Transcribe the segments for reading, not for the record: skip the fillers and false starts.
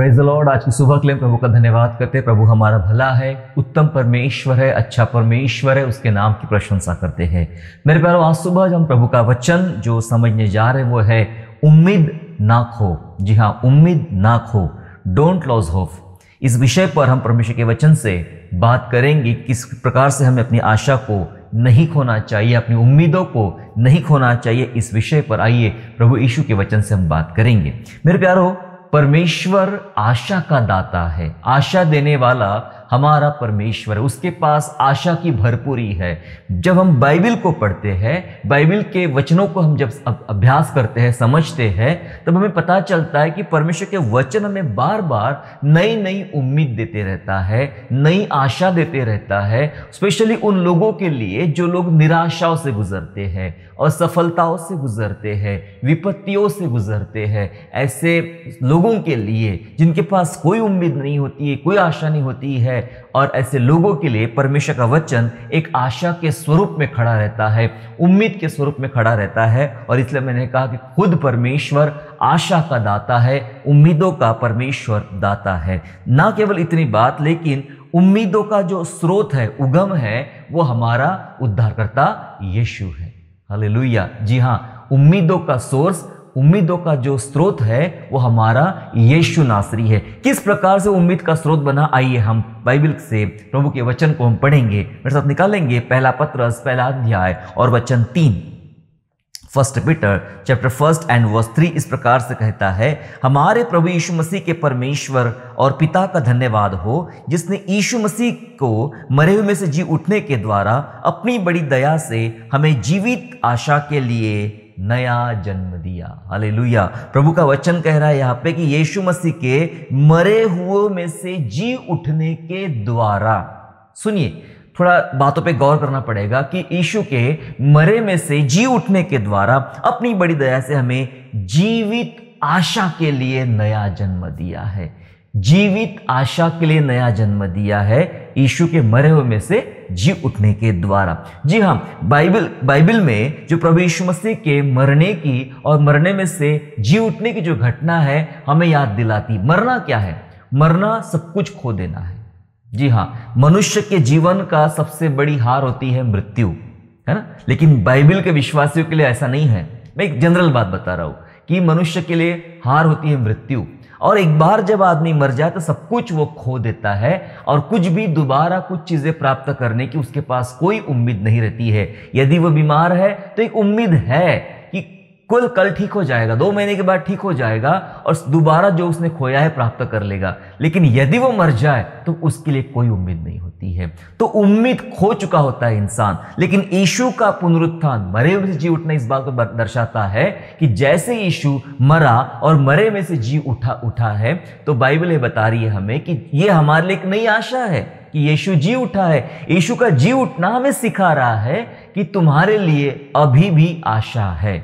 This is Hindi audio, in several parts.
Praise the Lord. आज की सुबह के लिए प्रभु का धन्यवाद करते हैं। प्रभु हमारा भला है, उत्तम परमेश्वर है, अच्छा परमेश्वर है, उसके नाम की प्रशंसा करते हैं। मेरे प्यारों, आज सुबह जब हम प्रभु का वचन जो समझने जा रहे हैं वो है उम्मीद ना खो। जी हाँ, उम्मीद ना खो, डोंट लॉस होप। इस विषय पर हम परमेश्वर के वचन से बात करेंगे, किस प्रकार से हमें अपनी आशा को नहीं खोना चाहिए, अपनी उम्मीदों को नहीं खोना चाहिए। इस विषय पर आइए प्रभु यीशु के वचन से हम बात करेंगे। मेरे प्यारों, परमेश्वर आशा का दाता है, आशा देने वाला हमारा परमेश्वर है। उसके पास आशा की भरपूरी है। जब हम बाइबल को पढ़ते हैं, बाइबल के वचनों को हम जब अभ्यास करते हैं, समझते हैं, तब हमें पता चलता है कि परमेश्वर के वचन हमें बार बार नई नई उम्मीद देते रहता है, नई आशा देते रहता है। स्पेशली उन लोगों के लिए जो लोग निराशाओं से गुजरते हैं, असफलताओं से गुजरते हैं, विपत्तियों से गुजरते हैं, ऐसे लोगों के लिए जिनके पास कोई उम्मीद नहीं होती है, कोई आशा नहीं होती है, और ऐसे लोगों के लिए परमेश्वर का वचन एक आशा के स्वरूप में खड़ा रहता है, उम्मीद के स्वरूप में खड़ा रहता है। और इसलिए मैंने कहा कि खुद परमेश्वर आशा का दाता है, उम्मीदों का परमेश्वर दाता है। ना केवल इतनी बात, लेकिन उम्मीदों का जो स्रोत है, उगम है, वो हमारा उद्धारकर्ता यीशु है। हालेलुया। जी हाँ, उम्मीदों का सोर्स, उम्मीदों का जो स्रोत है वो हमारा यीशु नासरी है। किस प्रकार से उम्मीद का स्रोत बना, आइए हम बाइबल से प्रभु के वचन को हम पढ़ेंगे, मेरे साथ निकालेंगे। पहला पत्रस, पहला अध्याय और वचन 3, first Peter chapter 1 and verse 3 इस प्रकार से कहता है, हमारे प्रभु यीशु मसीह के परमेश्वर और पिता का धन्यवाद हो, जिसने यीशु मसीह को मरे हुए में से जी उठने के द्वारा अपनी बड़ी दया से हमें जीवित आशा के लिए नया जन्म दिया। हालेलुया। प्रभु का वचन कह रहा है यहाँ पे कि यीशु मसीह के मरे हुए में से जी उठने के द्वारा, सुनिए, थोड़ा बातों पे गौर करना पड़ेगा कि यीशु के मरे में से जी उठने के द्वारा अपनी बड़ी दया से हमें जीवित आशा के लिए नया जन्म दिया है। जीवित आशा के लिए नया जन्म दिया है यीशु के मरे हुए में से जी उठने के द्वारा। जी हाँ, बाइबल में जो प्रभु यीशु मसीह के मरने की और मरने में से जी उठने की जो घटना है हमें याद दिलाती। मरना क्या है? मरना सब कुछ खो देना है। जी हाँ, मनुष्य के जीवन का सबसे बड़ी हार होती है मृत्यु, है ना। लेकिन बाइबल के विश्वासियों के लिए ऐसा नहीं है। मैं एक जनरल बात बता रहा हूं कि मनुष्य के लिए हार होती है मृत्यु, और एक बार जब आदमी मर जाए तो सब कुछ वो खो देता है, और कुछ भी दोबारा कुछ चीजें प्राप्त करने की उसके पास कोई उम्मीद नहीं रहती है। यदि वो बीमार है तो एक उम्मीद है कि कल ठीक हो जाएगा, 2 महीने के बाद ठीक हो जाएगा और दोबारा जो उसने खोया है प्राप्त कर लेगा। लेकिन यदि वो मर जाए तो उसके लिए कोई उम्मीद नहीं होती है। तो उम्मीद खो चुका होता है इंसान। लेकिन यीशु का पुनरुत्थान, मरे हुए से जी उठना, इस बात को दर्शाता है कि जैसे यीशु मरा और मरे में से जी उठा है, तो बाइबल ये बता रही है हमें कि ये हमारे लिए एक नई आशा है कि यीशु जी उठा है। यीशु का जी उठना हमें सिखा रहा है कि तुम्हारे लिए अभी भी आशा है।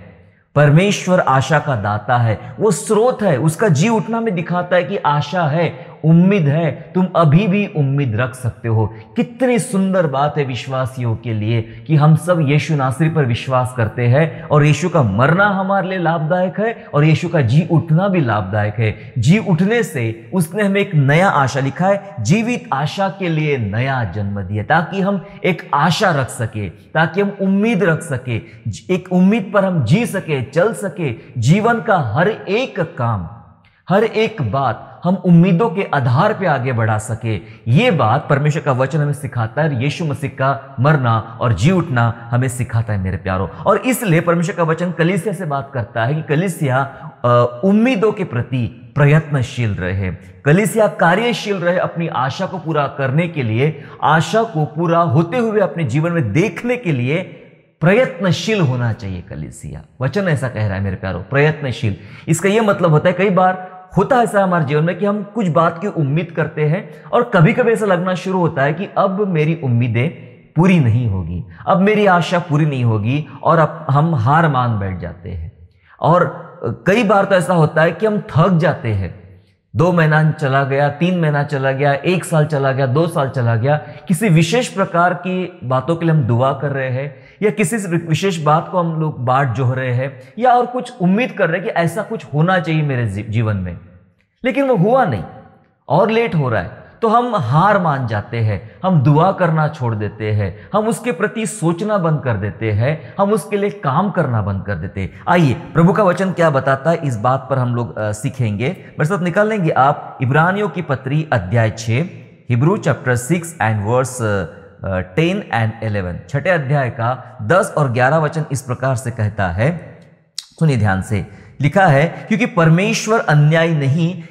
परमेश्वर आशा का दाता है, वो स्रोत है, उसका जी उठना में दिखाता है कि आशा है, उम्मीद है, तुम अभी भी उम्मीद रख सकते हो। कितनी सुंदर बात है विश्वासियों के लिए कि हम सब यीशु नासरी पर विश्वास करते हैं, और यीशु का मरना हमारे लिए लाभदायक है और यीशु का जी उठना भी लाभदायक है। जी उठने से उसने हमें एक नया आशा लिखा है, जीवित आशा के लिए नया जन्म दिया, ताकि हम एक आशा रख सके, ताकि हम उम्मीद रख सके, एक उम्मीद पर हम जी सके, चल सके। जीवन का हर एक काम, हर एक बात हम उम्मीदों के आधार पे आगे बढ़ा सके। ये बात परमेश्वर का वचन हमें सिखाता है। यीशु मसीह का मरना और जी उठना हमें सिखाता है मेरे प्यारों। और इसलिए परमेश्वर का वचन कलीसिया से बात करता है कि कलीसिया उम्मीदों के प्रति प्रयत्नशील रहे, कलीसिया कार्यशील रहे, अपनी आशा को पूरा करने के लिए, आशा को पूरा होते हुए अपने जीवन में देखने के लिए प्रयत्नशील होना चाहिए कलीसिया। वचन ऐसा कह रहा है मेरे प्यारों, प्रयत्नशील। इसका यह मतलब होता है, कई बार होता है ऐसा हमारे जीवन में कि हम कुछ बात की उम्मीद करते हैं और कभी कभी ऐसा लगना शुरू होता है कि अब मेरी उम्मीदें पूरी नहीं होगी, अब मेरी आशा पूरी नहीं होगी, और अब हम हार मान बैठ जाते हैं। और कई बार तो ऐसा होता है कि हम थक जाते हैं। 2 महीना चला गया, 3 महीना चला गया, 1 साल चला गया, 2 साल चला गया, किसी विशेष प्रकार की बातों के लिए हम दुआ कर रहे हैं, या किसी विशेष बात को हम लोग बाट जोह रहे हैं, या और कुछ उम्मीद कर रहे हैं कि ऐसा कुछ होना चाहिए मेरे जीवन में। लेकिन वो हुआ नहीं और लेट हो रहा है, तो हम हार मान जाते हैं, हम दुआ करना छोड़ देते हैं, हम उसके प्रति सोचना बंद कर देते हैं, हम उसके लिए काम करना बंद कर देते हैं। आइए प्रभु का वचन क्या बताता है, इस बात पर हम लोग सीखेंगे। मेरे साथ निकाल लेंगे आप इब्रानियों की पत्री अध्याय 6, Hebrew chapter 6 and verse 10 and 11। छठे अध्याय का 10 और 11 वचन इस प्रकार से कहता है, सुनिए ध्यान से। लिखा है, क्योंकि परमेश्वर अन्यायी नहीं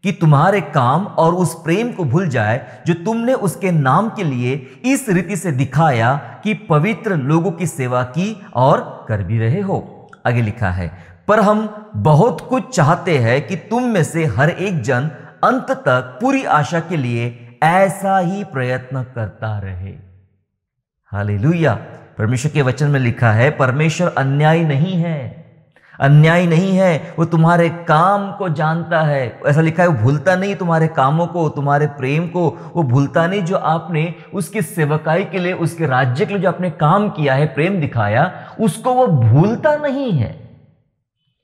कि तुम्हारे काम और उस प्रेम को भूल जाए जो तुमने उसके नाम के लिए इस रीति से दिखाया कि पवित्र लोगों की सेवा की और कर भी रहे हो। आगे लिखा है, पर हम बहुत कुछ चाहते हैं कि तुम में से हर एक जन अंत तक पूरी आशा के लिए ऐसा ही प्रयत्न करता रहे। हालेलुया। परमेश्वर के वचन में लिखा है, परमेश्वर अन्यायी नहीं है, अन्यायी नहीं है, वो तुम्हारे काम को जानता है। ऐसा लिखा है, वो भूलता नहीं तुम्हारे कामों को, तुम्हारे प्रेम को वो भूलता नहीं। जो आपने उसकी सेवकाई के लिए, उसके राज्य के लिए जो आपने काम किया है, प्रेम दिखाया, उसको वो भूलता नहीं है,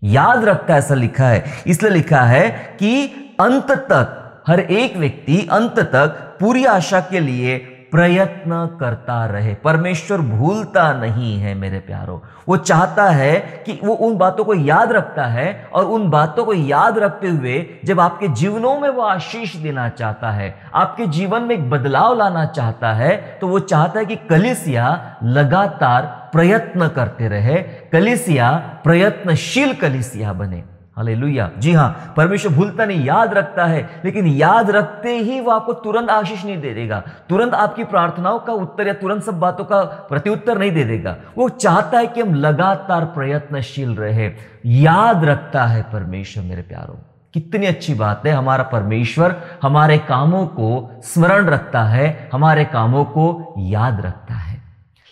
याद रखता है। ऐसा लिखा है, इसलिए लिखा है कि अंत तक हर एक व्यक्ति अंत तक पूरी आशा के लिए प्रयत्न करता रहे। परमेश्वर भूलता नहीं है मेरे प्यारों, वो चाहता है कि वो उन बातों को याद रखता है, और उन बातों को याद रखते हुए जब आपके जीवनों में वो आशीष देना चाहता है, आपके जीवन में एक बदलाव लाना चाहता है, तो वो चाहता है कि कलीसिया लगातार प्रयत्न करते रहे, कलीसिया प्रयत्नशील कलीसिया बने। हालेलुया। जी हाँ, परमेश्वर भूलता नहीं, याद रखता है, लेकिन याद रखते ही वो आपको तुरंत आशीष नहीं दे देगा, तुरंत आपकी प्रार्थनाओं का उत्तर या तुरंत सब बातों का प्रत्युत्तर नहीं दे देगा। वो चाहता है कि हम लगातार प्रयत्नशील रहे। याद रखता है परमेश्वर मेरे प्यारों। कितनी अच्छी बात है, हमारा परमेश्वर हमारे कामों को स्मरण रखता है, हमारे कामों को याद रखता है,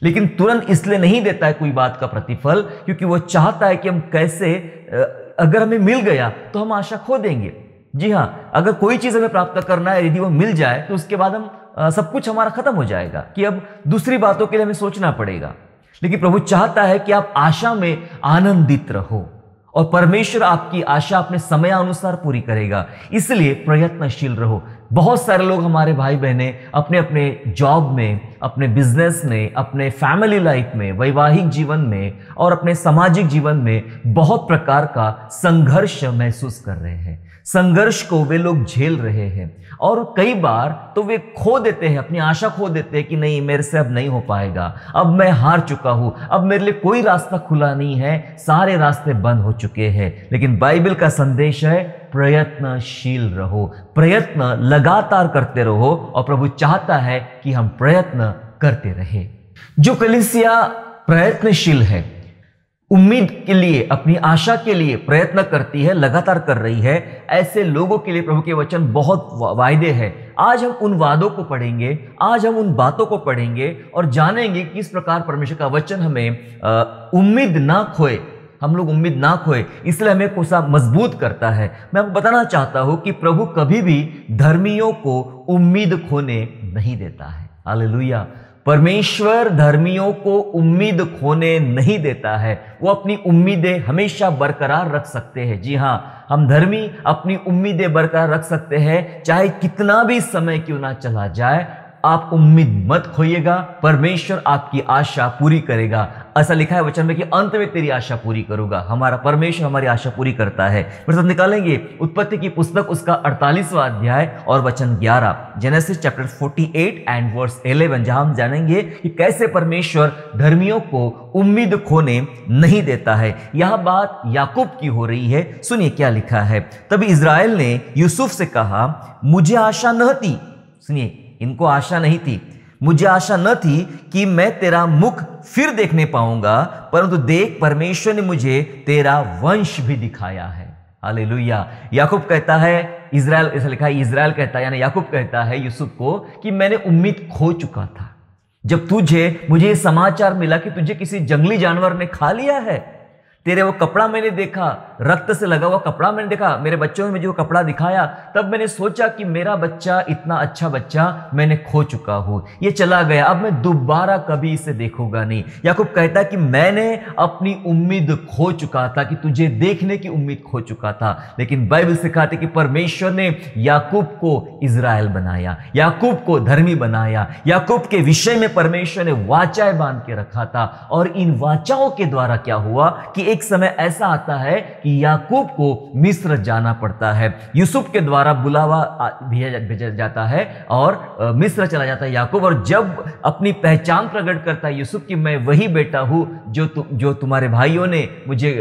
लेकिन तुरंत इसलिए नहीं देता है कोई बात का प्रतिफल, क्योंकि वो चाहता है कि हम कैसे, अगर हमें मिल गया तो हम आशा खो देंगे। जी हाँ, अगर कोई चीज हमें प्राप्त करना है, यदि वो मिल जाए तो उसके बाद हम सब कुछ हमारा खत्म हो जाएगा, कि अब दूसरी बातों के लिए हमें सोचना पड़ेगा। लेकिन प्रभु चाहता है कि आप आशा में आनंदित रहो, और परमेश्वर आपकी आशा अपने समयानुसार पूरी करेगा, इसलिए प्रयत्नशील रहो। बहुत सारे लोग, हमारे भाई बहनें, अपने अपने जॉब में, अपने बिजनेस में, अपने फैमिली लाइफ में, वैवाहिक जीवन में और अपने सामाजिक जीवन में बहुत प्रकार का संघर्ष महसूस कर रहे हैं। संघर्ष को वे लोग झेल रहे हैं, और कई बार तो वे खो देते हैं, अपनी आशा खो देते हैं कि नहीं, मेरे से अब नहीं हो पाएगा, अब मैं हार चुका हूं, अब मेरे लिए कोई रास्ता खुला नहीं है, सारे रास्ते बंद हो चुके हैं। लेकिन बाइबल का संदेश है, प्रयत्नशील रहो, प्रयत्न लगातार करते रहो, और प्रभु चाहता है कि हम प्रयत्न करते रहे। जो कलीसिया प्रयत्नशील है, उम्मीद के लिए, अपनी आशा के लिए प्रयत्न करती है, लगातार कर रही है, ऐसे लोगों के लिए प्रभु के वचन बहुत वायदे हैं। आज हम उन वादों को पढ़ेंगे, आज हम उन बातों को पढ़ेंगे और जानेंगे किस प्रकार परमेश्वर का वचन हमें उम्मीद ना खोए, हम लोग उम्मीद ना खोए, इसलिए हमें कोसा मजबूत करता है। मैं आपको बताना चाहता हूं कि प्रभु कभी भी धर्मियों को उम्मीद खोने नहीं देता है। हालेलुया। परमेश्वर धर्मियों को उम्मीद खोने नहीं देता है, वो अपनी उम्मीदें हमेशा बरकरार रख सकते हैं। जी हाँ, हम धर्मी अपनी उम्मीदें बरकरार रख सकते हैं, चाहे कितना भी समय क्यों ना चला जाए। आप उम्मीद मत खोइएगा, परमेश्वर आपकी आशा पूरी करेगा। ऐसा लिखा है वचन में कि अंत में तेरी आशा पूरी करूंगा। हमारा परमेश्वर हमारी आशा पूरी करता है। फिर सब निकालेंगे उत्पत्ति की पुस्तक, उसका 48वां अध्याय और वचन 11, जेनेसिस चैप्टर 48 एंड वर्स 11, जहां हम जानेंगे कि कैसे परमेश्वर धर्मियों को उम्मीद खोने नहीं देता है। यह बात याकूब की हो रही है। सुनिए क्या लिखा है। तभी इस्राएल ने यूसुफ से कहा, मुझे आशा न थी, सुनिए, इनको आशा नहीं थी, मुझे आशा न थी कि मैं तेरा मुख फिर देखने पाऊंगा, परंतु देख, परमेश्वर ने मुझे तेरा वंश भी दिखाया है। हालेलुया। याकूब कहता है, इजराइल, ऐसा लिखा है, इजराइल कहता है, यानी याकूब कहता है यूसुफ को कि मैंने उम्मीद खो चुका था। जब मुझे समाचार मिला कि तुझे किसी जंगली जानवर ने खा लिया है, तेरे वो कपड़ा मैंने देखा, रक्त से लगा हुआ कपड़ा मैंने देखा, मेरे बच्चों ने मुझे वो कपड़ा दिखाया, तब मैंने सोचा कि मेरा बच्चा, इतना अच्छा बच्चा मैंने खो चुका हूं, ये चला गया, अब मैं दोबारा कभी इसे देखूंगा नहीं। याकूब कहता है कि मैंने अपनी उम्मीद खो चुका था, कि तुझे देखने की उम्मीद खो चुका था। लेकिन बाइबल सिखाती कि परमेश्वर ने याकूब को इजराइल बनाया, याकूब को धर्मी बनाया, याकूब के विषय में परमेश्वर ने वाचाएं बांध के रखा था। और इन वाचाओं के द्वारा क्या हुआ कि एक समय ऐसा आता है कि याकूब को मिस्र जाना पड़ता है, यूसुफ के द्वारा बुलावा भेजा जाता है और मिस्र चला जाता है याकूब। और जब अपनी पहचान प्रकट करता है यूसुफ कि मैं वही बेटा हूं जो तुम्हारे भाइयों ने मुझे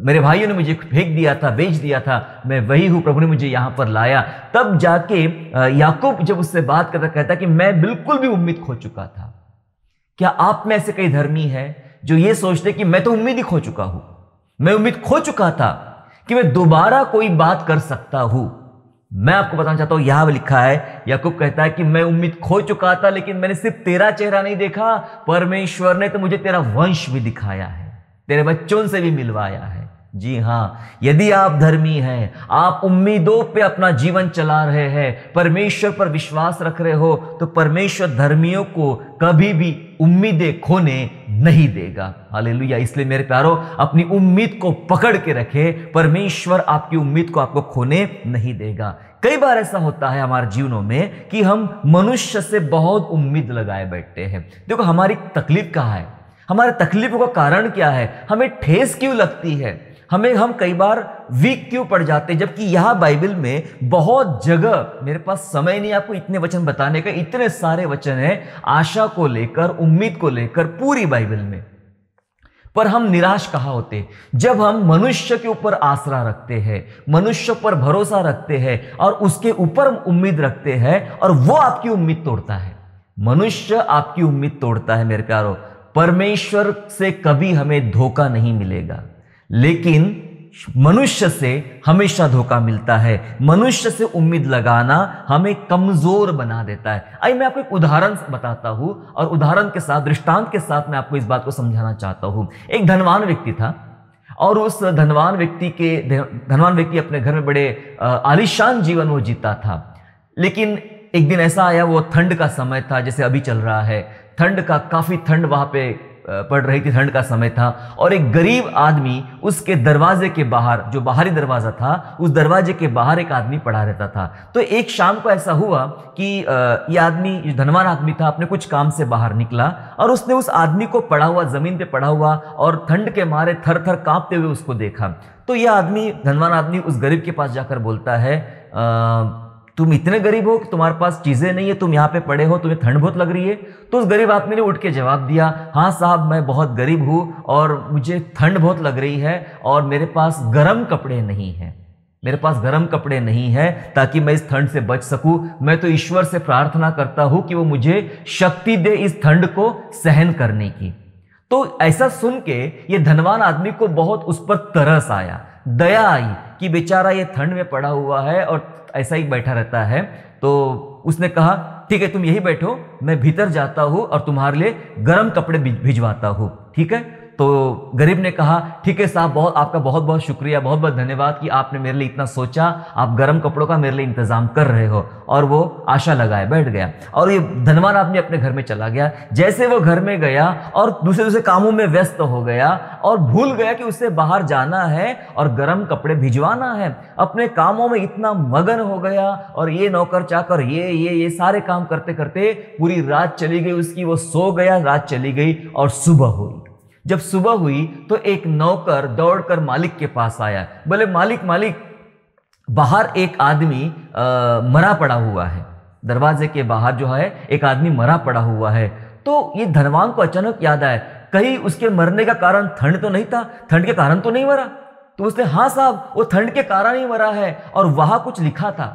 मेरे भाइयों ने मुझे फेंक दिया था, बेच दिया था, मैं वही हूं, प्रभु ने मुझे यहां पर लाया। तब जाके याकूब जब उससे बात करता कहता कि मैं बिल्कुल भी उम्मीद खो चुका था। क्या आप में ऐसे कई धर्मी हैं जो ये सोचते कि मैं तो उम्मीद ही खो चुका हूं, मैं उम्मीद खो चुका था कि मैं दोबारा कोई बात कर सकता हूं। मैं आपको बताना चाहता हूं, यहां लिखा है, याकूब कहता है कि मैं उम्मीद खो चुका था, लेकिन मैंने सिर्फ तेरा चेहरा नहीं देखा, परमेश्वर ने तो मुझे तेरा वंश भी दिखाया है, तेरे बच्चों से भी मिलवाया है। जी हां, यदि आप धर्मी हैं, आप उम्मीदों पे अपना जीवन चला रहे हैं, परमेश्वर पर विश्वास रख रहे हो, तो परमेश्वर धर्मियों को कभी भी उम्मीदें खोने नहीं देगा। हालेलुया। इसलिए मेरे प्यारों, अपनी उम्मीद को पकड़ के रखे, परमेश्वर आपकी उम्मीद को आपको खोने नहीं देगा। कई बार ऐसा होता है हमारे जीवनों में कि हम मनुष्य से बहुत उम्मीद लगाए बैठते हैं। देखो, हमारी तकलीफ कहाँ है, हमारे तकलीफों का कारण क्या है, हमें ठेस क्यों लगती है, हम कई बार वीक क्यों पड़ जाते हैं। जबकि यहां बाइबल में बहुत जगह, मेरे पास समय नहीं आपको इतने वचन बताने का, इतने सारे वचन हैं आशा को लेकर, उम्मीद को लेकर पूरी बाइबल में। पर हम निराश कहाँ होते, जब हम मनुष्य के ऊपर आसरा रखते हैं, मनुष्य पर भरोसा रखते हैं और उसके ऊपर उम्मीद रखते हैं और वो आपकी उम्मीद तोड़ता है। मनुष्य आपकी उम्मीद तोड़ता है मेरे प्यारों। परमेश्वर से कभी हमें धोखा नहीं मिलेगा, लेकिन मनुष्य से हमेशा धोखा मिलता है। मनुष्य से उम्मीद लगाना हमें कमजोर बना देता है। आइए मैं आपको एक उदाहरण बताता हूं और उदाहरण के साथ, दृष्टांत के साथ मैं आपको इस बात को समझाना चाहता हूं। एक धनवान व्यक्ति था और उस धनवान व्यक्ति अपने घर में बड़े आलीशान जीवन वो जीता था। लेकिन एक दिन ऐसा आया, वो ठंड का समय था, जैसे अभी चल रहा है, काफी ठंड वहां पे पड़ रही थी, ठंड का समय था। और एक गरीब आदमी उसके दरवाजे के बाहर, जो बाहरी दरवाजा था, उस दरवाजे के बाहर एक आदमी पड़ा रहता था। तो एक शाम को ऐसा हुआ कि ये आदमी, जो धनवान आदमी था, अपने कुछ काम से बाहर निकला और उसने उस आदमी को पड़ा हुआ, जमीन पे पड़ा हुआ और ठंड के मारे थर थर कांपते हुए उसको देखा। तो यह आदमी, धनवान आदमी, उस गरीब के पास जाकर बोलता है, तुम इतने गरीब हो कि तुम्हारे पास चीजें नहीं है, तुम यहाँ पे पड़े हो, तुम्हें ठंड बहुत लग रही है। तो उस गरीब आदमी ने उठ के जवाब दिया, हाँ साहब, मैं बहुत गरीब हूं और मुझे ठंड बहुत लग रही है और मेरे पास गर्म कपड़े नहीं है, मेरे पास गर्म कपड़े नहीं है ताकि मैं इस ठंड से बच सकूं। मैं तो ईश्वर से प्रार्थना करता हूं कि वो मुझे शक्ति दे इस ठंड को सहन करने की। तो ऐसा सुन के ये धनवान आदमी को बहुत उस पर तरस आया, दया आई कि बेचारा ये ठंड में पड़ा हुआ है और ऐसा ही बैठा रहता है। तो उसने कहा, ठीक है, तुम यही बैठो, मैं भीतर जाता हूं और तुम्हारे लिए गर्म कपड़े भिजवाता हूं, ठीक है। तो गरीब ने कहा, ठीक है साहब, आपका बहुत बहुत शुक्रिया, बहुत बहुत धन्यवाद कि आपने मेरे लिए इतना सोचा, आप गर्म कपड़ों का मेरे लिए इंतजाम कर रहे हो। और वो आशा लगाए बैठ गया और ये धनवान आदमी अपने घर में चला गया। जैसे वो घर में गया और दूसरे कामों में व्यस्त हो गया और भूल गया कि उसे बाहर जाना है और गर्म कपड़े भिजवाना है। अपने कामों में इतना मगन हो गया और ये नौकर चाकर ये सारे काम करते करते पूरी रात चली गई उसकी। वो सो गया, रात चली गई और सुबह हुई। जब सुबह हुई तो एक नौकर दौड़कर मालिक के पास आया, बोले, मालिक, बाहर एक आदमी मरा पड़ा हुआ है, दरवाजे के बाहर जो है एक आदमी मरा पड़ा हुआ है। तो ये धनवान को अचानक याद आया, कहीं उसके मरने का कारण ठंड तो नहीं था, ठंड के कारण तो नहीं मरा। तो उसने, हाँ साहब, वो ठंड के कारण ही मरा है। और वहां कुछ लिखा था,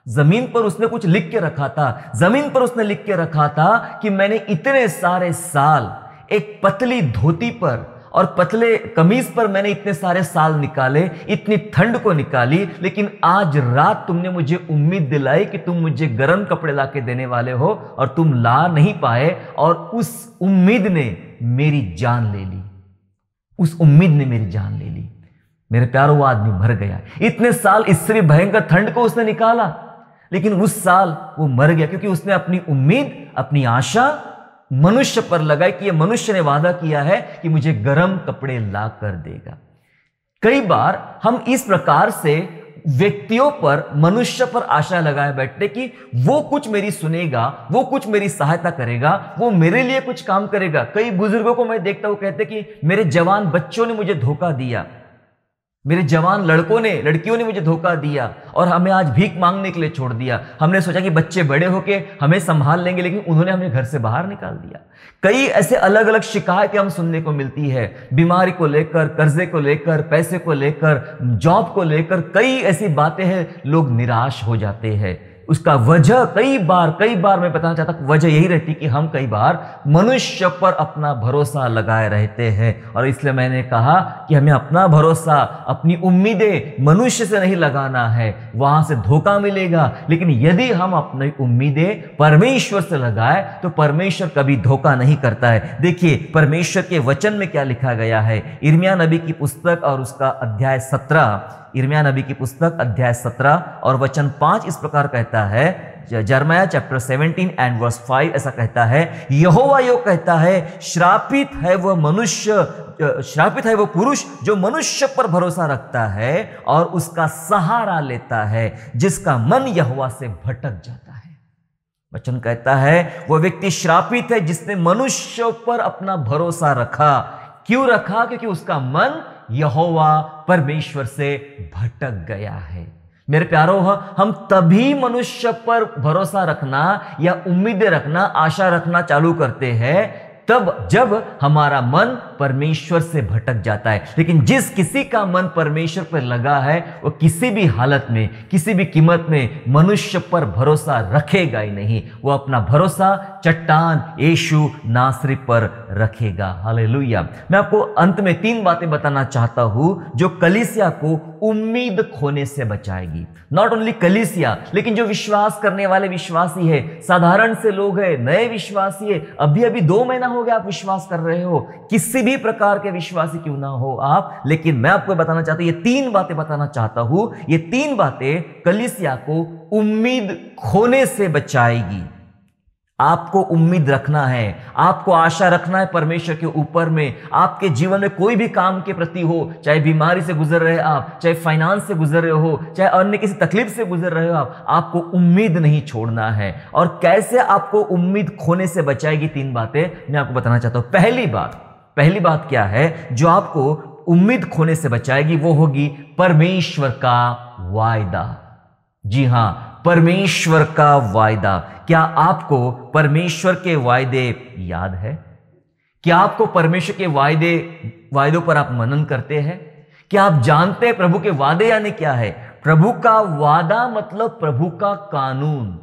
जमीन पर उसने कुछ लिख के रखा था, जमीन पर उसने लिख के रखा था कि मैंने इतने सारे साल एक पतली धोती पर और पतले कमीज पर मैंने इतने सारे साल निकाले, इतनी ठंड को निकाली, लेकिन आज रात तुमने मुझे उम्मीद दिलाई कि तुम मुझे गर्म कपड़े ला के देने वाले हो और तुम ला नहीं पाए और उस उम्मीद ने मेरी जान ले ली, उस उम्मीद ने मेरी जान ले ली। मेरे प्यारों, वो आदमी मर गया। इतने साल इससे भयंकर ठंड को उसने निकाला, लेकिन उस साल वो मर गया क्योंकि उसने अपनी उम्मीद, अपनी आशा मनुष्य पर लगाई कि ये मनुष्य ने वादा किया है कि मुझे गर्म कपड़े ला कर देगा। कई बार हम इस प्रकार से व्यक्तियों पर, मनुष्य पर आशा लगाए बैठते कि वो कुछ मेरी सुनेगा, वो कुछ मेरी सहायता करेगा, वो मेरे लिए कुछ काम करेगा। कई बुजुर्गों को मैं देखता हूं, कहते कि मेरे जवान बच्चों ने मुझे धोखा दिया, मेरे जवान लड़कियों ने मुझे धोखा दिया और हमें आज भीख मांगने के लिए छोड़ दिया। हमने सोचा कि बच्चे बड़े होके हमें संभाल लेंगे, लेकिन उन्होंने हमें घर से बाहर निकाल दिया। कई ऐसे अलग अलग शिकायतें हम सुनने को मिलती है, बीमारी को लेकर, कर्जे को लेकर, पैसे को लेकर, जॉब को लेकर, कई ऐसी बातें हैं, लोग निराश हो जाते हैं। उसका वजह कई बार मैं बताना चाहता हूं, वजह यही रहती कि हम कई बार मनुष्य पर अपना भरोसा लगाए रहते हैं। और इसलिए मैंने कहा कि हमें अपना भरोसा, अपनी उम्मीदें मनुष्य से नहीं लगाना है, वहां से धोखा मिलेगा। लेकिन यदि हम अपनी उम्मीदें परमेश्वर से लगाए तो परमेश्वर कभी धोखा नहीं करता है। देखिए परमेश्वर के वचन में क्या लिखा गया है। यिर्मयाह नबी की पुस्तक और उसका अध्याय 17, यिर्मयाह नबी की पुस्तक अध्याय 17 और वचन 5 इस प्रकार कहता है। यिर्मयाह चैप्टर 17 एंड वर्स 5 ऐसा कहता है, यहोवा यो कहता है, श्रापित है वह मनुष्य, श्रापित है वह पुरुष जो मनुष्य पर भरोसा रखता है और उसका सहारा लेता है, जिसका मन यहोवा से भटक जाता है। वचन कहता है वह व्यक्ति श्रापित है जिसने मनुष्य पर अपना भरोसा रखा। क्यों रखा? क्योंकि उसका मन यहोवा परमेश्वर से भटक गया है। मेरे प्यारों, हम तभी मनुष्य पर भरोसा रखना या उम्मीदें रखना, आशा रखना चालू करते हैं तब जब हमारा मन परमेश्वर से भटक जाता है। लेकिन जिस किसी का मन परमेश्वर पर लगा है वो किसी भी हालत में, किसी भी कीमत में मनुष्य पर भरोसा रखेगा ही नहीं। वो अपना भरोसा चट्टान यीशु नासरी पर रखेगा। हालेलुया। मैं आपको अंत में 3 बातें बताना चाहता हूं जो कलीसिया को उम्मीद खोने से बचाएगी। नॉट ओनली कलीसिया, लेकिन जो विश्वास करने वाले विश्वासी है, साधारण से लोग है, नए विश्वासी है, अभी 2 महीना हो गया आप विश्वास कर रहे हो, किसी भी प्रकार के विश्वासी क्यों ना हो आप, लेकिन मैं आपको बताना चाहता हूं, ये 3 बातें बताना चाहता हूं। ये 3 बातें कलीसिया को उम्मीद खोने से बचाएगी। आपको उम्मीद रखना है, आपको आशा रखना है परमेश्वर के ऊपर में। आपके जीवन में कोई भी काम के प्रति हो, चाहे बीमारी से गुजर रहे आप, चाहे फाइनेंस से गुजर रहे हो, चाहे अन्य किसी तकलीफ से गुजर रहे हो आपको उम्मीद नहीं छोड़ना है। और कैसे आपको उम्मीद खोने से बचाएगी 3 बातें मैं आपको बताना चाहता हूं। पहली बात क्या है जो आपको उम्मीद खोने से बचाएगी? वो होगी परमेश्वर का वायदा। जी हां, परमेश्वर का वायदा। क्या आपको परमेश्वर के वायदे याद है? क्या आपको परमेश्वर के वायदों पर आप मनन करते हैं? क्या आप जानते हैं प्रभु के वादे यानी क्या है? प्रभु का वादा मतलब प्रभु का कानून।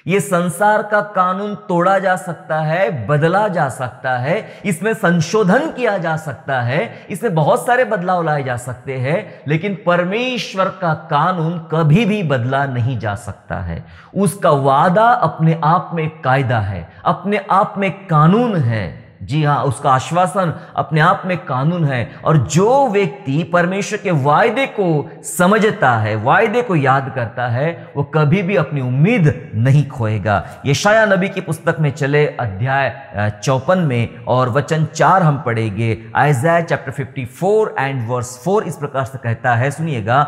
ये संसार का कानून तोड़ा जा सकता है, बदला जा सकता है, इसमें संशोधन किया जा सकता है, इसमें बहुत सारे बदलाव लाए जा सकते हैं, लेकिन परमेश्वर का कानून कभी भी बदला नहीं जा सकता है। उसका वादा अपने आप में कायदा है, अपने आप में कानून है। जी हां, उसका आश्वासन अपने आप में कानून है। और जो व्यक्ति परमेश्वर के वायदे को समझता है, वायदे को याद करता है, वो कभी भी अपनी उम्मीद नहीं खोएगा। यशायाह नबी की पुस्तक में चले अध्याय 54 में और वचन 4 हम पढ़ेंगे। आइज़ाया चैप्टर 54 एंड वर्स 4 इस प्रकार से कहता है, सुनिएगा,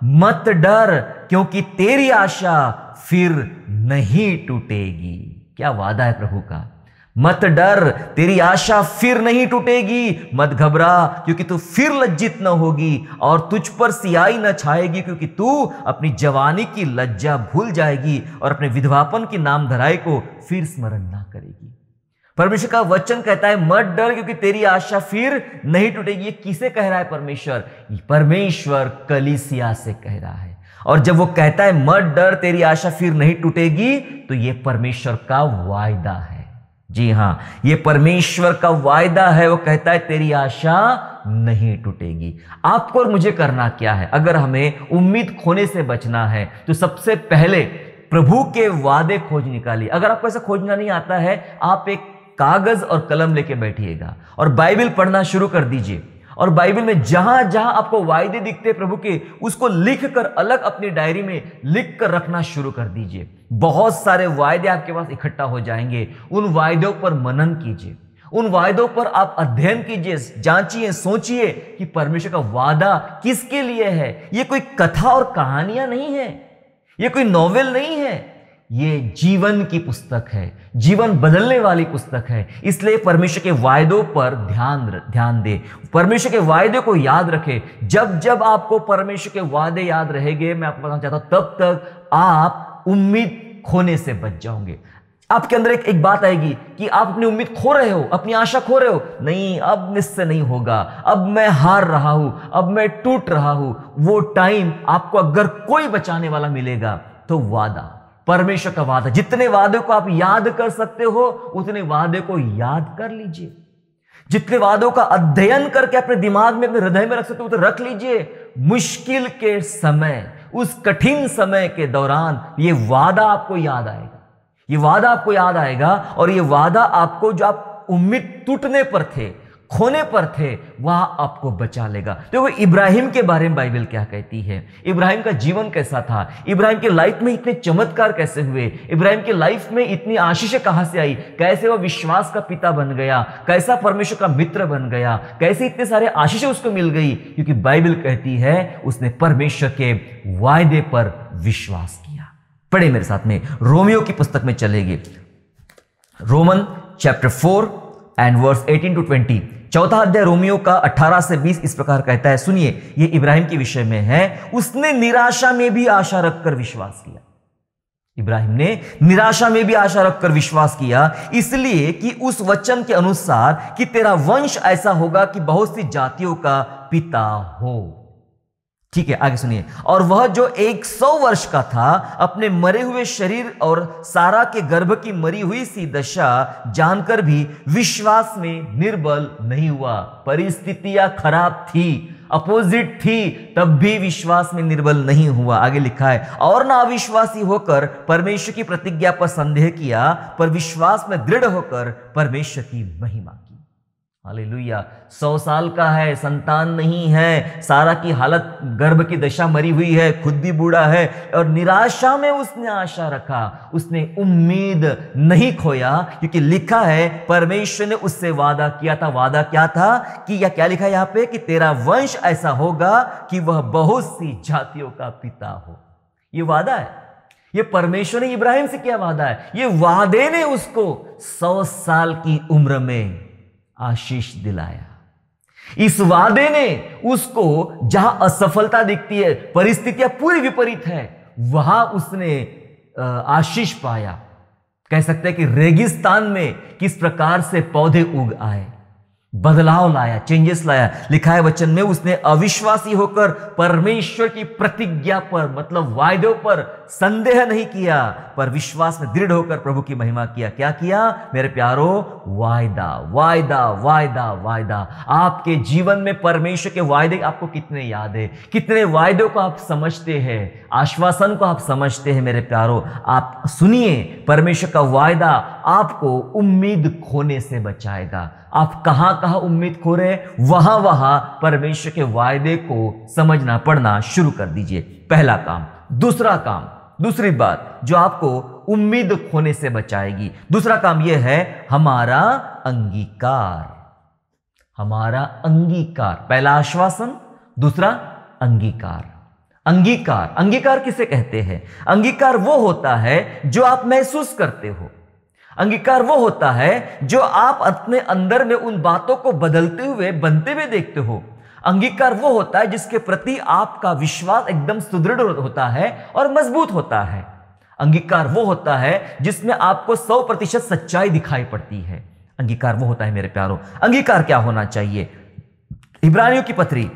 मत डर क्योंकि तेरी आशा फिर नहीं टूटेगी। क्या वादा है प्रभु का। मत डर, तेरी आशा फिर नहीं टूटेगी। मत घबरा क्योंकि तू फिर लज्जित न होगी और तुझ पर सियाही न छाएगी, क्योंकि तू अपनी जवानी की लज्जा भूल जाएगी और अपने विधवापन की नाम धराई को फिर स्मरण ना करेगी। परमेश्वर का वचन कहता है मत डर क्योंकि तेरी आशा फिर नहीं टूटेगी। ये किसे कह रहा है परमेश्वर? परमेश्वर कलीसिया से कह रहा है। और जब वो कहता है मत डर, तेरी आशा फिर नहीं टूटेगी, तो ये परमेश्वर का वायदा है। जी हां, ये परमेश्वर का वायदा है। वो कहता है तेरी आशा नहीं टूटेगी। आपको और मुझे करना क्या है? अगर हमें उम्मीद खोने से बचना है तो सबसे पहले प्रभु के वादे खोज निकालिए। अगर आपको ऐसा खोजना नहीं आता है, आप एक कागज और कलम लेके बैठिएगा और बाइबल पढ़ना शुरू कर दीजिए और बाइबल में जहां जहां आपको वायदे दिखते हैं प्रभु के, उसको लिख कर अलग अपनी डायरी में लिख कर रखना शुरू कर दीजिए। बहुत सारे वायदे आपके पास इकट्ठा हो जाएंगे। उन वायदों पर मनन कीजिए, उन वायदों पर आप अध्ययन कीजिए, जांचिए, सोचिए कि परमेश्वर का वादा किसके लिए है। ये कोई कथा और कहानियां नहीं है, ये कोई नॉवेल नहीं है, ये जीवन की पुस्तक है, जीवन बदलने वाली पुस्तक है। इसलिए परमेश्वर के वायदों पर ध्यान दे, परमेश्वर के वायदे को याद रखे। जब जब आपको परमेश्वर के वादे याद रहेंगे, मैं आपको बताना चाहता हूं, तब तक आप उम्मीद खोने से बच जाओगे। आपके अंदर एक बात आएगी कि आप अपनी उम्मीद खो रहे हो, अपनी आशा खो रहे हो। नहीं, अब मुझसे नहीं होगा, अब मैं हार रहा हूं, अब मैं टूट रहा हूं। वो टाइम आपको अगर कोई बचाने वाला मिलेगा तो वादा, परमेश्वर का वादा। जितने वादे को आप याद कर सकते हो उतने वादे को याद कर लीजिए। जितने वादों का अध्ययन करके अपने दिमाग में, अपने हृदय में रख सकते हो तो रख लीजिए। मुश्किल के समय, उस कठिन समय के दौरान ये वादा आपको याद आएगा, ये वादा आपको याद आएगा। और ये वादा आपको, जो आप उम्मीद टूटने पर थे, खोने पर थे, वहां आपको बचा लेगा। देखो इब्राहिम के बारे में बाइबल क्या कहती है, इब्राहिम का जीवन कैसा था, इब्राहिम के लाइफ में इतने चमत्कार कैसे हुए, इब्राहिम के लाइफ में इतनी आशीषें कहां से आई, कैसे वह विश्वास का पिता बन गया, कैसा परमेश्वर का मित्र बन गया, कैसे इतने सारे आशीषें उसको मिल गई। क्योंकि बाइबल कहती है उसने परमेश्वर के वायदे पर विश्वास किया। पढ़े मेरे साथ में, रोमियो की पुस्तक में चलेंगे, Roman chapter 4 and verse 18 to 20। चौथा अध्याय रोमियो का 18 से 20 इस प्रकार कहता है, सुनिए, ये इब्राहिम के विषय में है। उसने निराशा में भी आशा रखकर विश्वास किया। इब्राहिम ने निराशा में भी आशा रखकर विश्वास किया, इसलिए कि उस वचन के अनुसार कि तेरा वंश ऐसा होगा कि बहुत सी जातियों का पिता हो। ठीक है, आगे सुनिए। और वह जो 100 वर्ष का था, अपने मरे हुए शरीर और सारा के गर्भ की मरी हुई सी दशा जानकर भी विश्वास में निर्बल नहीं हुआ। परिस्थितियां खराब थी, अपोजिट थी, तब भी विश्वास में निर्बल नहीं हुआ। आगे लिखा है, और ना अविश्वासी होकर परमेश्वर की प्रतिज्ञा पर संदेह किया, पर विश्वास में दृढ़ होकर परमेश्वर की महिमा की। हालेलुया। 100 साल का है, संतान नहीं है, सारा की हालत, गर्भ की दशा मरी हुई है, खुद भी बूढ़ा है, और निराशा में उसने आशा रखा, उसने उम्मीद नहीं खोया। क्योंकि लिखा है परमेश्वर ने उससे वादा किया था। वादा क्या था कि, या क्या लिखा है यहां पे, कि तेरा वंश ऐसा होगा कि वह बहुत सी जातियों का पिता हो। यह वादा है, यह परमेश्वर ने इब्राहिम से किया वादा है। यह वादे ने उसको 100 साल की उम्र में आशीष दिलाया। इस वादे ने उसको, जहां असफलता दिखती है, परिस्थितियां पूरी विपरीत है, वहां उसने आशीष पाया। कह सकते हैं कि रेगिस्तान में किस प्रकार से पौधे उग आए, बदलाव लाया, चेंजेस लाया। लिखा है वचन में, उसने अविश्वासी होकर परमेश्वर की प्रतिज्ञा पर, मतलब वायदों पर संदेह नहीं किया, पर विश्वास में दृढ़ होकर प्रभु की महिमा किया। क्या किया मेरे प्यारो? वायदा, वायदा, वायदा, वायदा। आपके जीवन में परमेश्वर के वायदे आपको कितने याद है? कितने वायदों को आप समझते हैं, आश्वासन को आप समझते हैं? मेरे प्यारो, आप सुनिए, परमेश्वर का वायदा आपको उम्मीद खोने से बचाएगा। आप कहां कहां उम्मीद खो रहे हैं, वहां वहां परमेश्वर के वायदे को समझना, पढ़ना शुरू कर दीजिए। पहला काम। दूसरा काम, दूसरी बात जो आपको उम्मीद खोने से बचाएगी, दूसरा काम यह है हमारा अंगीकार। हमारा अंगीकार, पहला आश्वासन, दूसरा अंगीकार। अंगीकार, अंगीकार किसे कहते हैं? अंगीकार वो होता है जो आप महसूस करते हो। अंगीकार वो होता है जो आप अपने अंदर में उन बातों को बदलते हुए, बनते हुए देखते हो। अंगीकार वो होता है जिसके प्रति आपका विश्वास एकदम सुदृढ़ होता है और मजबूत होता है। अंगीकार वो होता है जिसमें आपको 100% सच्चाई दिखाई पड़ती है। अंगीकार वो होता है मेरे प्यारों। अंगीकार क्या होना चाहिए? इब्रानियों की पत्री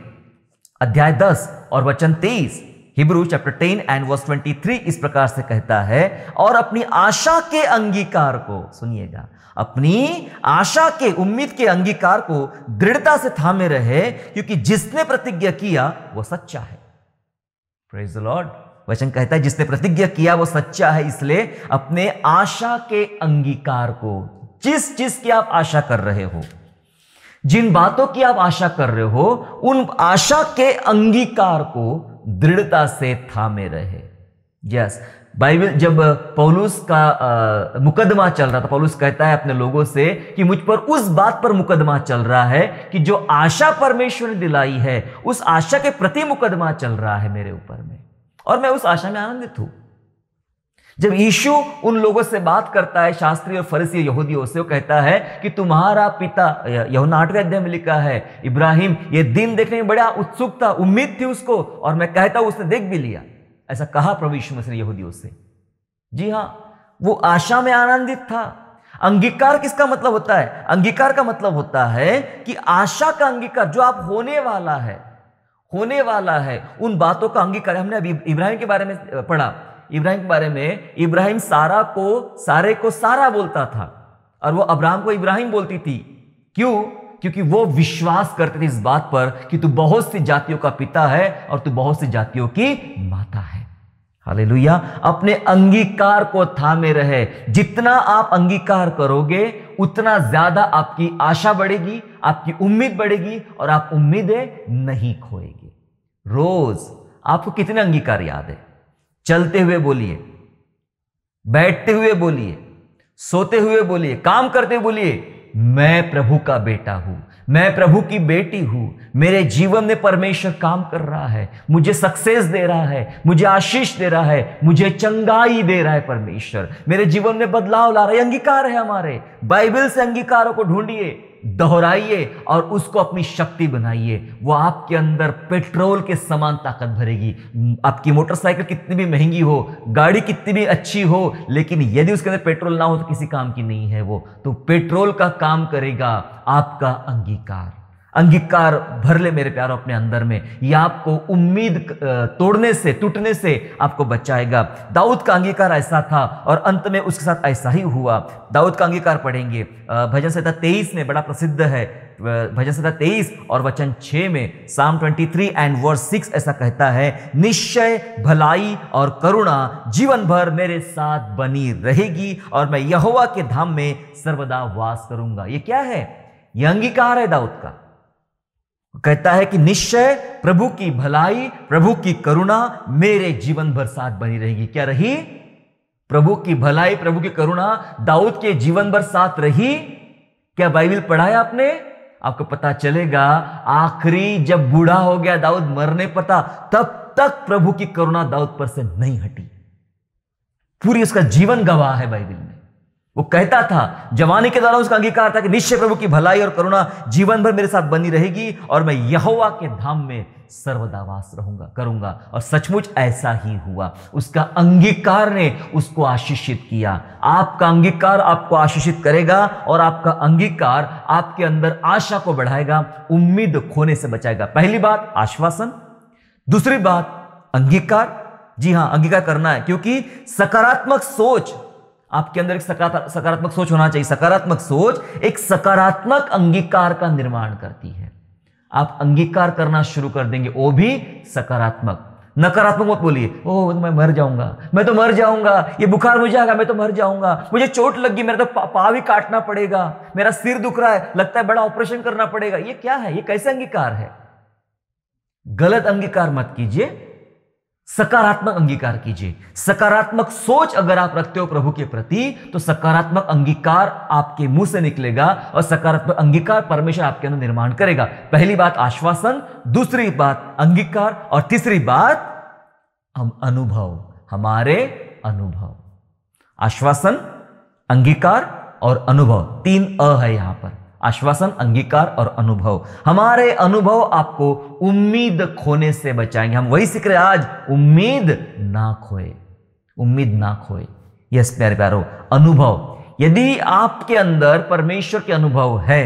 अध्याय 10 और वचन 23, हिब्रू चैप्टर 10 एंड वर्स 23 इस प्रकार से कहता है, और अपनी आशा के अंगीकार को, सुनिएगा, अपनी आशा के, उम्मीद के अंगीकार को दृढ़ता से थामे रहे, क्योंकि जिसने प्रतिज्ञा किया वो सच्चा है। Praise the Lord. वचन कहता है जिसने प्रतिज्ञा किया वो सच्चा है, इसलिए अपने आशा के अंगीकार को, जिस चीज की आप आशा कर रहे हो, जिन बातों की आप आशा कर रहे हो, उन आशा के अंगीकार को दृढ़ता से थामे रहे। यस, बाइबल जब पौलुस का मुकदमा चल रहा था, पौलुस कहता है अपने लोगों से कि मुझ पर उस बात पर मुकदमा चल रहा है कि जो आशा परमेश्वर ने दिलाई है, उस आशा के प्रति मुकदमा चल रहा है मेरे ऊपर में, और मैं उस आशा में आनंदित हूं। जब यीशु उन लोगों से बात करता है, शास्त्री और फरीसी यहूदियों से, वो कहता है कि तुम्हारा पिता, यूहन्ना 8वें अध्याय में लिखा है, इब्राहिम ये दिन देखने में बड़ा उत्सुक था, उम्मीद थी उसको, और मैं कहता हूं उसने देख भी लिया। ऐसा कहा प्रभु यीशु मसीह ने यहूदियों से। जी हां, वो आशा में आनंदित था। अंगीकार किसका मतलब होता है? अंगीकार का मतलब होता है कि आशा का अंगीकार, जो आप होने वाला है उन बातों का अंगीकार। हमने अभी इब्राहिम के बारे में पढ़ा, इब्राहिम के बारे में, इब्राहिम सारे को सारा बोलता था, और वो अब्राहम को इब्राहिम बोलती थी। क्यों? क्योंकि वो विश्वास करते थे इस बात पर कि तू बहुत सी जातियों का पिता है और तू बहुत सी जातियों की माता है। हालेलुया। अपने अंगीकार को थामे रहे। जितना आप अंगीकार करोगे, उतना ज्यादा आपकी आशा बढ़ेगी, आपकी उम्मीद बढ़ेगी, और आप उम्मीदें नहीं खोएंगे। रोज आपको कितने अंगीकार याद है? चलते हुए बोलिए, बैठते हुए बोलिए, सोते हुए बोलिए, काम करते हुए बोलिए, मैं प्रभु का बेटा हूं, मैं प्रभु की बेटी हूं, मेरे जीवन में परमेश्वर काम कर रहा है, मुझे सक्सेस दे रहा है, मुझे आशीष दे रहा है, मुझे चंगाई दे रहा है परमेश्वर, मेरे जीवन में बदलाव ला रहा है। अंगीकार है हमारे। बाइबल से अंगीकारों को ढूंढिए, दोहराइए और उसको अपनी शक्ति बनाइए। वो आपके अंदर पेट्रोल के समान ताकत भरेगी। आपकी मोटरसाइकिल कितनी भी महंगी हो, गाड़ी कितनी भी अच्छी हो, लेकिन यदि उसके अंदर पेट्रोल ना हो तो किसी काम की नहीं है वो। तो पेट्रोल का काम करेगा आपका अंगीकार। अंगीकार भर ले मेरे प्यारो अपने अंदर में। यह आपको उम्मीद तोड़ने से, टूटने से आपको बचाएगा। दाऊद का अंगीकार ऐसा था और अंत में उसके साथ ऐसा ही हुआ। दाऊद का अंगीकार पढ़ेंगे भजन संहिता 23 में, बड़ा प्रसिद्ध है। भजन संहिता 23 और वचन 6 में, Psalm 23 एंड वर्स 6 ऐसा कहता है, निश्चय भलाई और करुणा जीवन भर मेरे साथ बनी रहेगी और मैं यहोवा के धाम में सर्वदा वास करूंगा। ये क्या है? यह अंगीकार है दाऊद का। कहता है कि निश्चय प्रभु की भलाई, प्रभु की करुणा मेरे जीवन भर साथ बनी रहेगी। क्या रही? प्रभु की भलाई, प्रभु की करुणा दाऊद के जीवन भर साथ रही। क्या बाइबल पढ़ा है आपने? आपको पता चलेगा, आखिरी जब बूढ़ा हो गया दाऊद, मरने पर था, तब तक प्रभु की करुणा दाऊद पर से नहीं हटी। पूरी उसका जीवन गवाह है बाइबल में। वो कहता था, जवानी के दौरान उसका अंगीकार था कि निश्चय प्रभु की भलाई और करुणा जीवन भर मेरे साथ बनी रहेगी और मैं यहोवा के धाम में सर्वदा वास करूंगा। और सचमुच ऐसा ही हुआ। उसका अंगीकार ने उसको आशीषित किया। आपका अंगीकार आपको आशीषित करेगा और आपका अंगीकार आपके अंदर आशा को बढ़ाएगा, उम्मीद खोने से बचाएगा। पहली बात आश्वासन, दूसरी बात अंगीकार। जी हां, अंगीकार करना है, क्योंकि सकारात्मक सोच आपके अंदर, एक सकारात्मक सोच होना चाहिए। सकारात्मक सोच एक सकारात्मक अंगीकार का निर्माण करती है। आप अंगीकार करना शुरू कर देंगे, वो भी सकारात्मक। नकारात्मक मत बोलिए, ओह मैं मर जाऊंगा, मैं तो मर जाऊंगा, ये बुखार मुझे आएगा, मैं तो मर जाऊंगा, मुझे चोट लग गई, मेरा तो पाँव ही काटना पड़ेगा, मेरा सिर दुख रहा है, लगता है बड़ा ऑपरेशन करना पड़ेगा। ये क्या है? ये कैसे अंगीकार है? गलत अंगीकार मत कीजिए, सकारात्मक अंगीकार कीजिए। सकारात्मक सोच अगर आप रखते हो प्रभु के प्रति, तो सकारात्मक अंगीकार आपके मुंह से निकलेगा और सकारात्मक अंगीकार परमेश्वर आपके अंदर निर्माण करेगा। पहली बात आश्वासन, दूसरी बात अंगीकार, और तीसरी बात हम अनुभव, हमारे अनुभव। आश्वासन, अंगीकार और अनुभव, 3 अ है यहां पर। आश्वासन, अंगीकार और अनुभव। हमारे अनुभव आपको उम्मीद खोने से बचाएंगे। हम वही सीख रहे हैं आज, उम्मीद ना खोए, उम्मीद ना खोए। यस प्यारे प्यारो, अनुभव। यदि आपके अंदर परमेश्वर के अनुभव है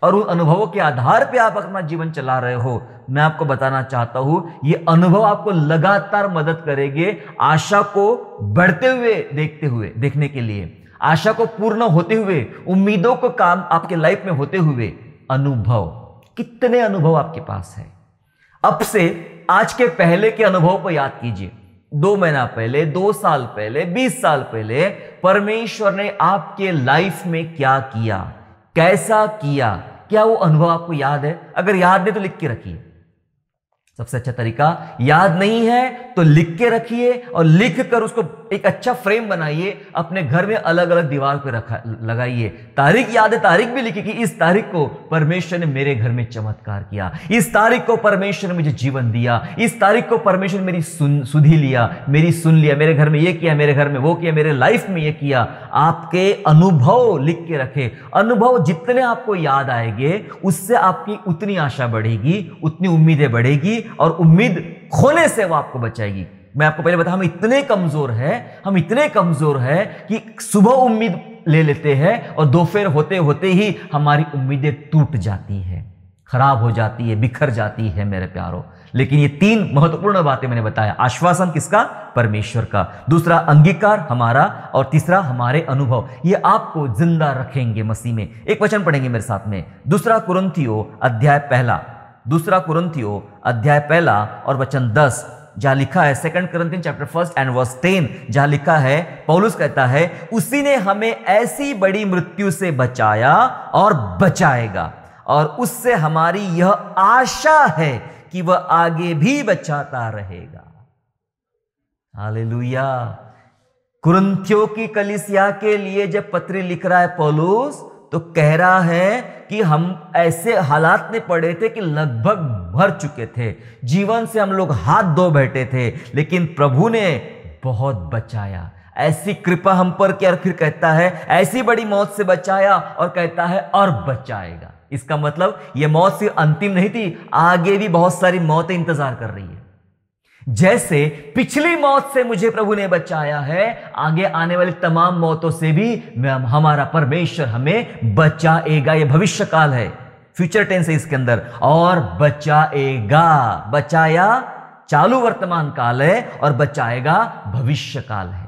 और उन अनुभवों के आधार पे आप अपना जीवन चला रहे हो, मैं आपको बताना चाहता हूं, ये अनुभव आपको लगातार मदद करेंगे आशा को बढ़ते हुए देखने के लिए, आशा को पूर्ण होते हुए, उम्मीदों को काम आपके लाइफ में होते हुए। अनुभव, कितने अनुभव आपके पास है? अब से आज के पहले के अनुभव को याद कीजिए। 2 महीना पहले, 2 साल पहले, 20 साल पहले परमेश्वर ने आपके लाइफ में क्या किया, कैसा किया, क्या वो अनुभव आपको याद है? अगर याद नहीं तो लिख के रखिए। सबसे अच्छा तरीका, याद नहीं है तो लिख के रखिए और लिख कर उसको एक अच्छा फ्रेम बनाइए, अपने घर में अलग अलग दीवार पे रखा लगाइए। तारीख याद है, तारीख भी लिखिए कि इस तारीख को परमेश्वर ने मेरे घर में चमत्कार किया, इस तारीख को परमेश्वर ने मुझे जीवन दिया, इस तारीख को परमेश्वर ने मेरी सुधी लिया, मेरी सुन लिया, मेरे घर में ये किया, मेरे घर में वो किया, मेरे लाइफ में ये किया। आपके अनुभव लिख के रखे। अनुभव जितने आपको याद आएंगे उससे आपकी उतनी आशा बढ़ेगी, उतनी उम्मीदें बढ़ेगी और उम्मीद खोने से वो आपको बचाएगी। मैं आपको पहले बताया, हम इतने कमजोर हैं कि सुबह उम्मीद ले लेते हैं और दोपहर होते होते ही हमारी उम्मीदें टूट जाती है, खराब हो जाती है, बिखर जाती है मेरे प्यारों। लेकिन ये तीन महत्वपूर्ण बातें मैंने बताया। आश्वासन किसका? परमेश्वर का। दूसरा अंगीकार हमारा, और तीसरा हमारे अनुभव। ये आपको जिंदा रखेंगे मसीह में। एक वचन पढ़ेंगे मेरे साथ में, दूसरा कुरिन्थियों अध्याय पहला और वचन 10, जहां लिखा है, 2 Corinthians chapter 1 and verse 10, जहां लिखा है, पौलुस कहता है, उसी ने हमें ऐसी बड़ी मृत्यु से बचाया और बचाएगा, और उससे हमारी यह आशा है कि वह आगे भी बचाता रहेगा। हालेलुया। कुरिन्थियों की कलीसिया के लिए जब पत्री लिख रहा है पौलुस, तो कह रहा है कि हम ऐसे हालात में पड़े थे कि लगभग भर चुके थे, जीवन से हम लोग हाथ धो बैठे थे, लेकिन प्रभु ने बहुत बचाया, ऐसी कृपा हम पर किया, और फिर कहता है ऐसी बड़ी मौत से बचाया, और कहता है और बचाएगा। इसका मतलब यह मौत सिर्फ अंतिम नहीं थी, आगे भी बहुत सारी मौतें इंतजार कर रही है। जैसे पिछली मौत से मुझे प्रभु ने बचाया है, आगे आने वाली तमाम मौतों से भी हमारा परमेश्वर हमें बचाएगा। यह भविष्य काल है, फ्यूचर टेंस है इसके अंदर, और बचाएगा। बचाया चालू वर्तमान काल है और बचाएगा भविष्य काल है।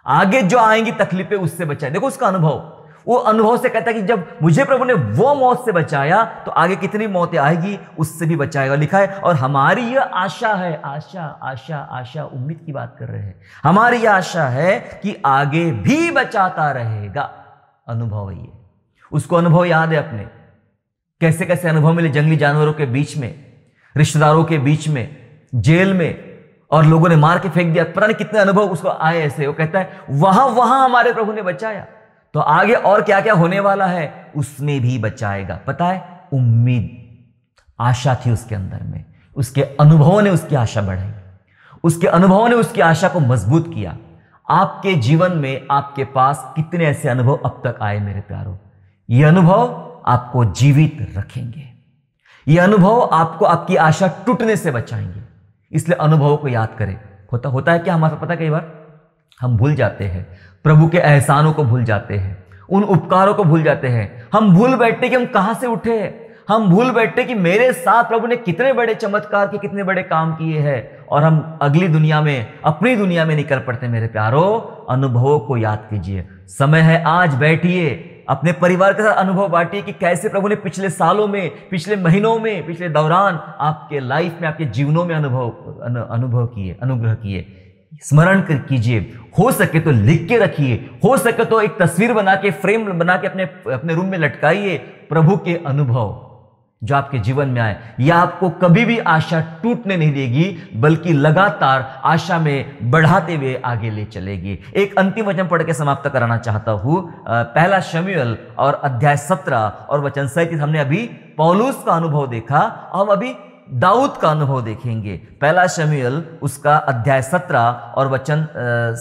आगे जो आएंगी तकलीफें उससे बचाए। देखो उसका अनुभव, वो अनुभव से कहता है कि जब मुझे प्रभु ने वो मौत से बचाया तो आगे कितनी मौतें आएगी उससे भी बचाएगा। लिखा है, और हमारी यह आशा है, आशा उम्मीद की बात कर रहे हैं, हमारी यह आशा है कि आगे भी बचाता रहेगा। अनुभव है ये, उसको अनुभव याद है अपने, कैसे कैसे अनुभव मिले, जंगली जानवरों के बीच में, रिश्तेदारों के बीच में, जेल में, और लोगों ने मार के फेंक दिया, पता नहीं कितने अनुभव उसको आए ऐसे। वो कहता है वहां हमारे प्रभु ने बचाया, तो आगे और क्या क्या होने वाला है उसमें भी बचाएगा। पता है, उम्मीद, आशा थी उसके अंदर में, उसके अनुभवों ने उसकी आशा बढ़ाई, उसके अनुभवों ने उसकी आशा को मजबूत किया। आपके जीवन में आपके पास कितने ऐसे अनुभव अब तक आए मेरे प्यारों? ये अनुभव आपको जीवित रखेंगे, ये अनुभव आपको आपकी आशा टूटने से बचाएंगे। इसलिए अनुभवों को याद करें। होता है क्या हमारा, पता कई बार हम भूल जाते हैं, प्रभु के एहसानों को भूल जाते हैं, उन उपकारों को भूल जाते हैं। हम भूल बैठते कि हम कहां से उठे हैं, हम भूल बैठते कि मेरे साथ प्रभु ने कितने बड़े चमत्कार के, कितने बड़े काम किए हैं, और हम अगली दुनिया में, अपनी दुनिया में निकल पड़ते। मेरे प्यारो, अनुभवों को याद कीजिए। समय है आज, बैठिए, अपने परिवार के साथ अनुभव बांटिए कि कैसे प्रभु ने पिछले सालों में, पिछले महीनों में, पिछले दौरान आपके लाइफ में, आपके जीवनों में अनुभव किए, अनुग्रह किए। स्मरण कीजिए, हो सके तो लिख के रखिए, हो सके तो एक तस्वीर बना के, फ्रेम बना के अपने रूम में लटकाइए। प्रभु के अनुभव जो आपके जीवन में आए, यह आपको कभी भी आशा टूटने नहीं देगी, बल्कि लगातार आशा में बढ़ाते हुए आगे ले चलेगी। एक अंतिम वचन पढ़ के समाप्त कराना चाहता हूं। पहला शमूएल और अध्याय 17 और वचन 37। हमने अभी पौलुस का अनुभव देखा, हम अभी दाऊद का अनुभव देखेंगे। पहला शमूएल उसका अध्याय 17 और वचन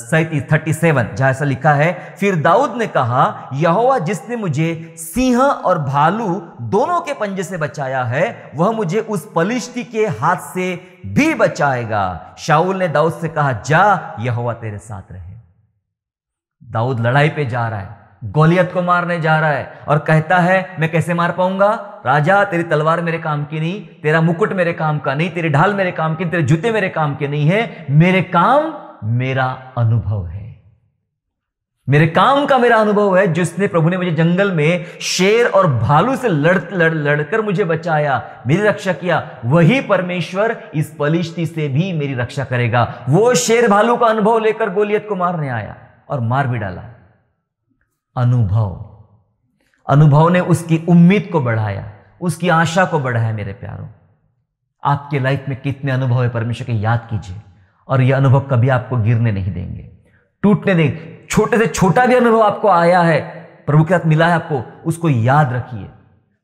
37, जहां ऐसा लिखा है, फिर दाऊद ने कहा, यहोवा जिसने मुझे सिंह और भालू दोनों के पंजे से बचाया है, वह मुझे उस पलिश्ती के हाथ से भी बचाएगा। शाऊल ने दाऊद से कहा, जा, यहोवा तेरे साथ रहे। दाऊद लड़ाई पे जा रहा है, गोलियत को मारने जा रहा है, और कहता है मैं कैसे मार पाऊंगा? राजा, तेरी तलवार मेरे काम की नहीं, तेरा मुकुट मेरे काम का नहीं, तेरी ढाल मेरे काम की, तेरे जूते मेरे काम के नहीं है। मेरे काम मेरा अनुभव है, मेरे काम का मेरा अनुभव है। जिसने प्रभु ने मुझे जंगल में शेर और भालू से लड़कर मुझे बचाया, मेरी रक्षा किया, वही परमेश्वर इस पलिश्ती से भी मेरी रक्षा करेगा। वो शेर भालू का अनुभव लेकर गोलियत को मारने आया और मार भी डाला। अनुभव ने उसकी उम्मीद को बढ़ाया, उसकी आशा को बढ़ाया। मेरे प्यारों, आपके लाइफ में कितने अनुभव है परमेश्वर के, याद कीजिए, और ये अनुभव कभी आपको गिरने नहीं देंगे, टूटने देंगे। छोटे से छोटा भी अनुभव आपको आया है, प्रभु के साथ मिला है आपको, उसको याद रखिए,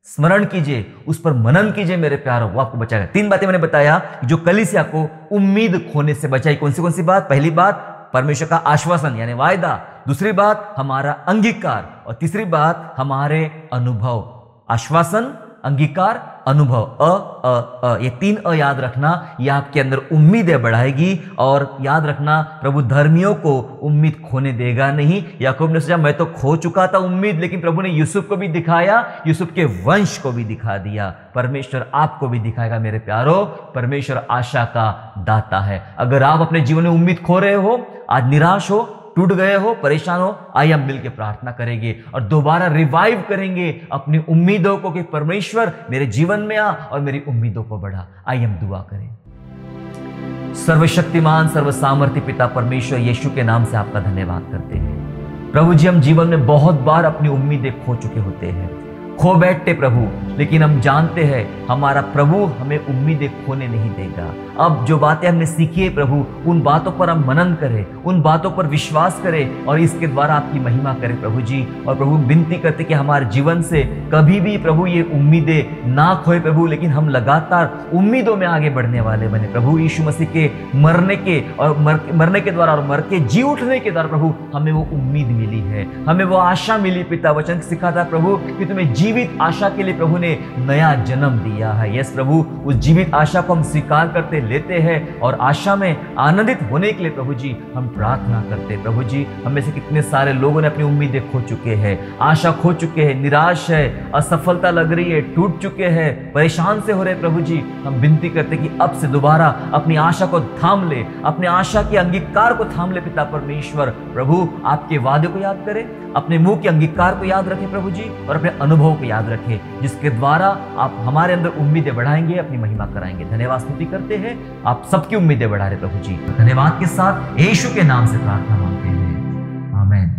स्मरण कीजिए, उस पर मनन कीजिए मेरे प्यारों, वो आपको बचाएगा। 3 बातें मैंने बताया जो कलीसिया को उम्मीद खोने से बचाई। कौन सी बात? पहली बात परमेश्वर का आश्वासन यानी वायदा, दूसरी बात हमारा अंगीकार, और तीसरी बात हमारे अनुभव। आश्वासन, अंगीकार, अनुभव। ये 3 अ याद रखना, ये आपके अंदर उम्मीदें बढ़ाएगी। और याद रखना, प्रभु धर्मियों को उम्मीद खोने देगा नहीं। याकूब ने सोचा मैं तो खो चुका था उम्मीद, लेकिन प्रभु ने यूसुफ को भी दिखाया, यूसुफ के वंश को भी दिखा दिया। परमेश्वर आपको भी दिखाएगा मेरे प्यारो। परमेश्वर आशा का दाता है। अगर आप अपने जीवन में उम्मीद खो रहे हो, आज निराश हो, टूट गए हो, परेशान हो, आइए हम मिलकर प्रार्थना करेंगे और दोबारा रिवाइव करेंगे अपनी उम्मीदों को कि परमेश्वर मेरे जीवन में आ और मेरी उम्मीदों को बढ़ा। आइए हम दुआ करें। सर्वशक्तिमान सर्व सामर्थ्य पिता परमेश्वर यीशु के नाम से आपका धन्यवाद करते हैं। प्रभु जी, हम जीवन में बहुत बार अपनी उम्मीदें खो चुके होते हैं, खो बैठते प्रभु, लेकिन हम जानते हैं हमारा प्रभु हमें उम्मीदें खोने नहीं देगा। अब जो बातें हमने सीखी है प्रभु, उन बातों पर हम मनन करें, उन बातों पर विश्वास करें और इसके द्वारा आपकी महिमा करें प्रभु जी। और प्रभु विनती करते कि हमारे जीवन से कभी भी प्रभु ये उम्मीदें ना खोए प्रभु, लेकिन हम लगातार उम्मीदों में आगे बढ़ने वाले बने प्रभु। यीशु मसीह के मरने के द्वारा और मर के जी उठने के द्वारा प्रभु हमें वो उम्मीद मिली है, हमें वो आशा मिली। पिता वचन सिखाता प्रभु कि तुम्हें जीवित आशा के लिए प्रभु ने नया जन्म दिया है। यस प्रभु, उस जीवित आशा को हम स्वीकार करते लेते हैं और आशा में आनंदित होने के लिए प्रभु जी हम प्रार्थना करते। प्रभु जी, हमें से कितने सारे लोगों ने अपनी उम्मीदें खो चुके हैं, आशा खो चुके हैं, निराश है, असफलता लग रही है, टूट चुके हैं, परेशान से हो रहे प्रभु जी। हम विनती करते कि अब से दोबारा अपनी आशा को थाम ले, अपने आशा के अंगीकार को थाम ले। पिता परमेश्वर प्रभु आपके वादे को याद करें, अपने मुंह के अंगीकार को याद रखें प्रभु जी, और अपने अनुभव को याद रखें, जिसके द्वारा आप हमारे अंदर उम्मीदें बढ़ाएंगे, अपनी महिमा कराएंगे। धन्यवाद स्तुति करते हैं, आप सबकी उम्मीदें बढ़ा रहे प्रभु जी। धन्यवाद के साथ यीशु के नाम से प्रार्थना मांगते हैं, आमीन।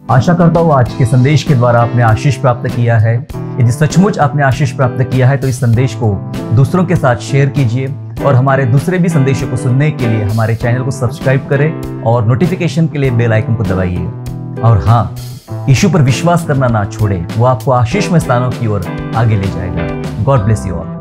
आशा करता हूँ आज के संदेश के द्वारा आपने आशीष प्राप्त किया है। यदि सचमुच आपने आशीष प्राप्त किया है तो इस संदेश को दूसरों के साथ शेयर कीजिए और हमारे दूसरे भी संदेशों को सुनने के लिए हमारे चैनल को सब्सक्राइब करें और नोटिफिकेशन के लिए बेल आइकन को दबाइए। और हाँ, यीशु पर विश्वास करना ना छोड़े, वो आपको आशीषमय स्थानों की ओर आगे ले जाएगा। God bless you all.